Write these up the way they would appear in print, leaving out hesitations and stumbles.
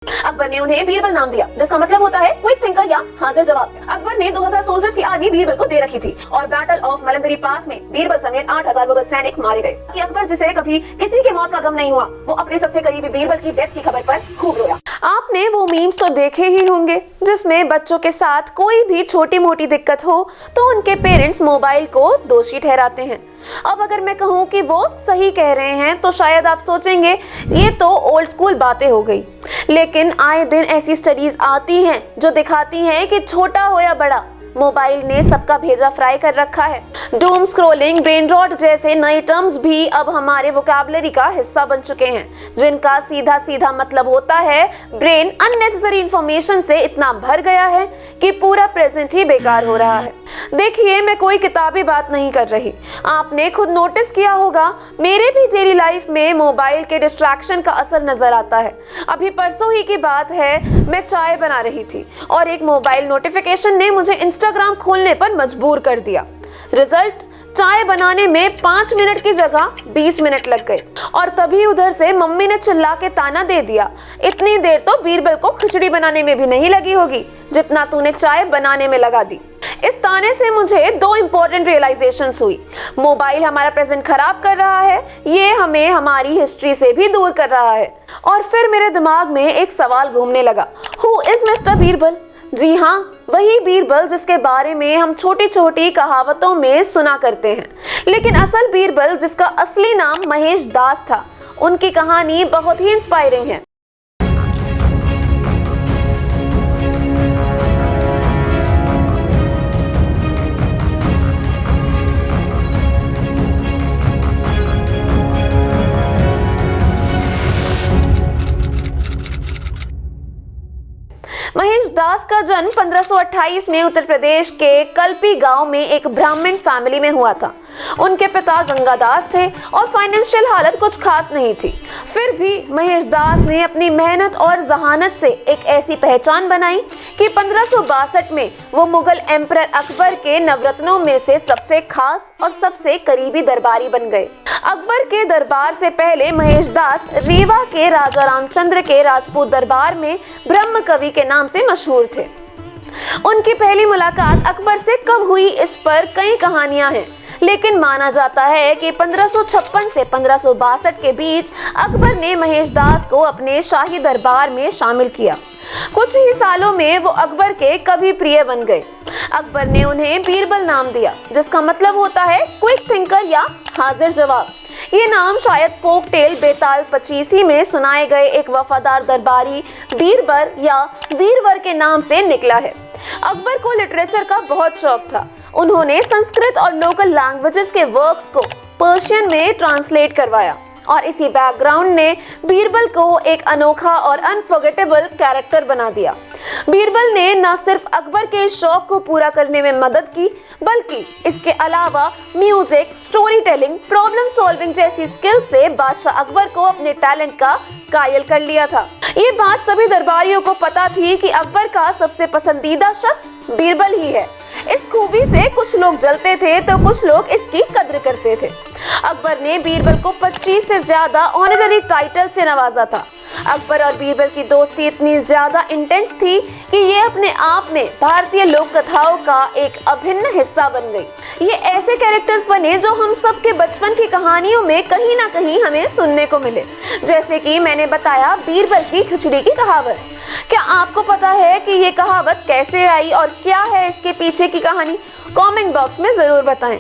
अकबर ने उन्हें बीरबल नाम दिया, जिसका मतलब होता है क्विक थिंकर या हाजिर जवाब। अकबर ने 2000 सोल्जर्स की आर्मी बीरबल को दे रखी थी और बैटल ऑफ मलंदरी पास में बीरबल समेत 8000 मुगल सैनिक मारे गए। कि अकबर जिसे कभी किसी की मौत का गम नहीं हुआ, वो अपने सबसे करीबी बीरबल की डेथ की खबर पर खूब रोया। आपने वो मीम्स तो देखे ही होंगे जिसमें बच्चों के साथ कोई भी छोटी मोटी दिक्कत हो तो उनके पेरेंट्स मोबाइल को दोषी ठहराते हैं। अब अगर मैं कहूँ कि वो सही कह रहे हैं तो शायद आप सोचेंगे ये तो ओल्ड स्कूल बातें हो गई, लेकिन आए दिन ऐसी स्टडीज आती हैं जो दिखाती हैं कि छोटा हो या बड़ा, मोबाइल ने सबका भेजा फ्राई कर रखा है। डूम स्क्रोलिंग, ब्रेन रॉट जैसे नए टर्म्स भी अब हमारे वोकैबुलरी का हिस्सा बन चुके हैं, जिनका सीधा सीधा मतलब होता है ब्रेन अननेसेसरी इंफॉर्मेशन से इतना भर गया है कि पूरा प्रेजेंट ही बेकार हो रहा है। देखिए, मैं कोई किताबी बात नहीं कर रही, आपने खुद नोटिस किया होगा मेरे भी डेली लाइफ में मोबाइल के डिस्ट्रैक्शन का असर नजर आता है। अभी परसों ही की बात है, मैं चाय बना रही थी और एक मोबाइल नोटिफिकेशन ने मुझे इंस्टाग्राम खोलने पर मजबूर कर दिया। रिजल्ट, चाय बनाने में 5 मिनट की जगह 20 मिनट लग गए और तभी उधर से मम्मी ने चिल्ला के ताना दे दिया, इतनी देर तो बीरबल को खिचड़ी बनाने में भी नहीं लगी होगी जितना तूने चाय बनाने में लगा दी। इस ताने से मुझे 2 इंपॉर्टेंट रियलाइजेशंस हुई। मोबाइल हमारा प्रेजेंट खराब कर रहा है, ये हमें हमारी हिस्ट्री से भी दूर कर रहा है। और फिर मेरे दिमाग में एक सवाल घूमने लगा, हु इज मिस्टर बीरबल? जी हाँ, वही बीरबल जिसके बारे में हम छोटी छोटी कहावतों में सुना करते हैं, लेकिन असल बीरबल जिसका असली नाम महेश दास था, उनकी कहानी बहुत ही इंस्पायरिंग है। महेश दास का जन्म 1528 में उत्तर प्रदेश के कल्पी गांव में एक ब्राह्मण फैमिली में हुआ था। उनके पिता गंगादास थे और फाइनेंशियल हालत कुछ खास नहीं थी। फिर भी महेश दास ने अपनी मेहनत और जहानत से एक ऐसी पहचान बनाई कि 1562 में वो मुगल एम्परर अकबर के नवरत्नों में से सबसे खास और सबसे करीबी दरबारी बन गए। अकबर के दरबार से पहले महेश दास रीवा के राजा रामचंद्र के राजपूत दरबार में ब्रह्म कवि के नाम से मशहूर थे। उनकी पहली मुलाकात अकबर से कब हुई, इस पर कई कहानियां हैं, लेकिन माना जाता है कि 1556 से 1562 के बीच अकबर ने महेश दास को अपने शाही दरबार में शामिल किया। कुछ ही सालों में वो अकबर के कवि प्रिय बन गए। अकबर ने उन्हें बीरबल नाम दिया, जिसका मतलब होता है क्विक थिंकर या हाजिर जवाब। ये नाम शायद फोक टेल बेताल पचीसी में सुनाए गए एक वफादार दरबारी बीरबल या वीरवर के नाम से निकला है। अकबर को लिटरेचर का बहुत शौक था। उन्होंने संस्कृत और लोकल लैंग्वेजेस के वर्क्स को पर्शियन में ट्रांसलेट करवाया और इसी बैकग्राउंड ने बीरबल को एक अनोखा और अनफॉरगेटेबल कैरेक्टर बना दिया। बीरबल ने न सिर्फ अकबर के शौक को पूरा करने में मदद की, बल्कि इसके अलावा music, story telling, problem solving जैसी स्किल से बादशाह अकबर को अपने टैलेंट का कायल कर लिया था। ये बात सभी दरबारियों को पता थी कि अकबर का सबसे पसंदीदा शख्स बीरबल ही है। इस खूबी से कुछ लोग जलते थे तो कुछ लोग इसकी कद्र करते थे। अकबर ने बीरबल को 25 से ज्यादा ऑनररी टाइटल से नवाजा था। अकबर और बीरबल की दोस्ती इतनी ज्यादा इंटेंस थी कि ये अपने आप में भारतीय लोक कथाओं का एक अभिन्न हिस्सा बन गई। ये ऐसे कैरेक्टर्स बने जो हम सब के बचपन की कहानियों में कहीं ना कहीं हमें सुनने को मिले, जैसे कि मैंने बताया बीरबल की खिचड़ी की कहावत। क्या आपको पता है कि ये कहावत कैसे आई और क्या है इसके पीछे की कहानी? कमेंट बॉक्स में जरूर बताएं।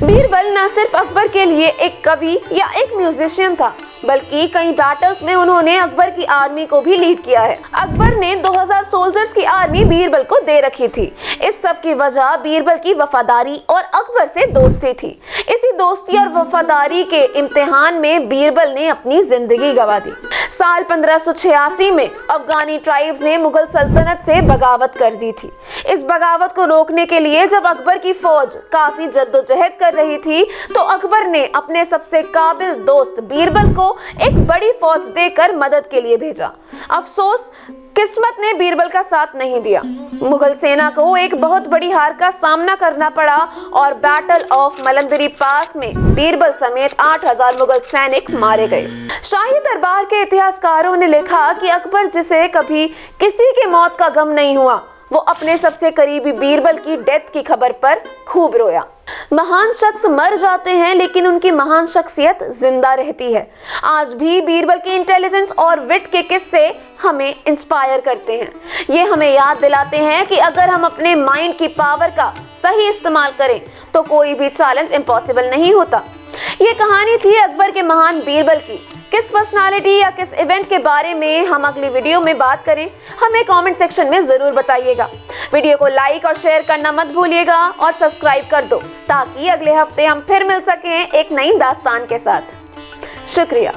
बीरबल न सिर्फ अकबर के लिए एक कवि या एक म्यूजिशियन था, बल्कि कई बैटल्स में उन्होंने अकबर की आर्मी को भी लीड किया है। अकबर ने 2000 सोल्जर्स की आर्मी बीरबल को दे रखी थी। इस सब की वजह बीरबल की वफादारी और अकबर से दोस्ती थी। इसी दोस्ती और वफादारी के इम्तिहान में बीरबल ने अपनी जिंदगी गंवा दी। साल 1586 में अफगानी ट्राइब्स ने मुगल सल्तनत से बगावत कर दी थी। इस बगावत को रोकने के लिए जब अकबर की फौज काफी जद्दोजहद कर रही थी तो अकबर ने अपने सबसे काबिल दोस्त बीरबल को एक बड़ी फौज देकर मदद के लिए भेजा। अफसोस किस्मत ने बीरबल का साथ नहीं दिया। मुगल सेना को एक बहुत बड़ी हार का सामना करना पड़ा और बैटल ऑफ मलंदरी पास में बीरबल समेत 8000 मुगल सैनिक मारे गए। शाही दरबार के इतिहासकारों ने लिखा कि अकबर, जिसे कभी किसी की मौत का गम नहीं हुआ, वो अपने सबसे करीबी बीरबल की डेथ की खबर पर खूब रोया। महान शख्स मर जाते हैं लेकिन उनकी महान शख्सियत जिंदा रहती है। आज भी बीरबल के इंटेलिजेंस और विट के किस्से हमें इंस्पायर करते हैं। ये हमें याद दिलाते हैं कि अगर हम अपने माइंड की पावर का सही इस्तेमाल करें तो कोई भी चैलेंज इम्पॉसिबल नहीं होता। ये कहानी थी अकबर के महान बीरबल की। किस पर्सनालिटी या किस इवेंट के बारे में हम अगली वीडियो में बात करें, हमें कमेंट सेक्शन में जरूर बताइएगा। वीडियो को लाइक और शेयर करना मत भूलिएगा और सब्सक्राइब कर दो ताकि अगले हफ्ते हम फिर मिल सकें एक नई दास्तान के साथ। शुक्रिया।